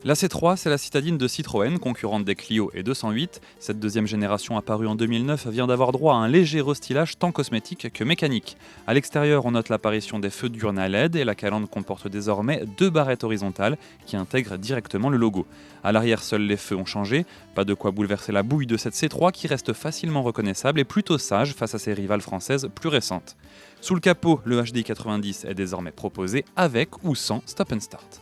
La C3, c'est la citadine de Citroën, concurrente des Clio et 208. Cette deuxième génération apparue en 2009 vient d'avoir droit à un léger restylage tant cosmétique que mécanique. À l'extérieur, on note l'apparition des feux diurnes à LED et la calandre comporte désormais deux barrettes horizontales qui intègrent directement le logo. À l'arrière, seuls les feux ont changé, pas de quoi bouleverser la bouille de cette C3 qui reste facilement reconnaissable et plutôt sage face à ses rivales françaises plus récentes. Sous le capot, le HDI 90 est désormais proposé avec ou sans stop and start.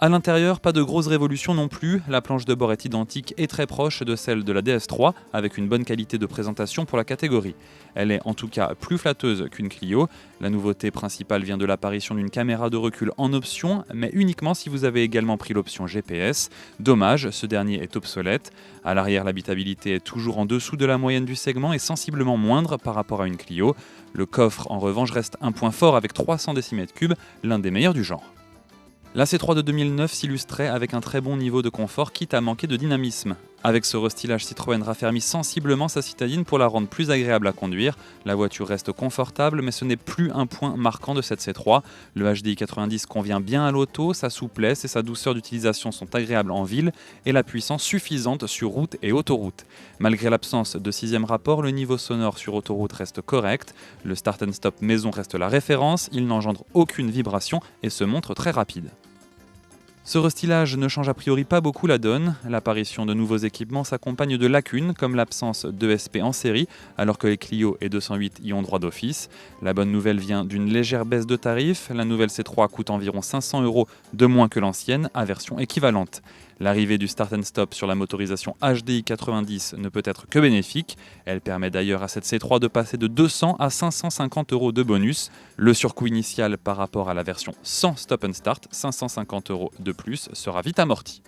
À l'intérieur, pas de grosses révolutions non plus, la planche de bord est identique et très proche de celle de la DS3, avec une bonne qualité de présentation pour la catégorie. Elle est en tout cas plus flatteuse qu'une Clio. La nouveauté principale vient de l'apparition d'une caméra de recul en option, mais uniquement si vous avez également pris l'option GPS. Dommage, ce dernier est obsolète. À l'arrière, l'habitabilité est toujours en dessous de la moyenne du segment et sensiblement moindre par rapport à une Clio. Le coffre, en revanche, reste un point fort avec 300 cm3, l'un des meilleurs du genre. La C3 de 2009 s'illustrait avec un très bon niveau de confort, quitte à manquer de dynamisme. Avec ce restylage, Citroën raffermit sensiblement sa citadine pour la rendre plus agréable à conduire. La voiture reste confortable, mais ce n'est plus un point marquant de cette C3. Le HDI 90 convient bien à l'auto, sa souplesse et sa douceur d'utilisation sont agréables en ville, et la puissance suffisante sur route et autoroute. Malgré l'absence de sixième rapport, le niveau sonore sur autoroute reste correct. Le start and stop maison reste la référence, il n'engendre aucune vibration et se montre très rapide. Ce restylage ne change a priori pas beaucoup la donne. L'apparition de nouveaux équipements s'accompagne de lacunes comme l'absence d'ESP en série, alors que les Clio et 208 y ont droit d'office. La bonne nouvelle vient d'une légère baisse de tarifs. La nouvelle C3 coûte environ 500 € de moins que l'ancienne, à version équivalente. L'arrivée du Start and Stop sur la motorisation HDI 90 ne peut être que bénéfique. Elle permet d'ailleurs à cette C3 de passer de 200 à 550 € de bonus. Le surcoût initial par rapport à la version sans Stop and Start, 550 € de plus, sera vite amorti.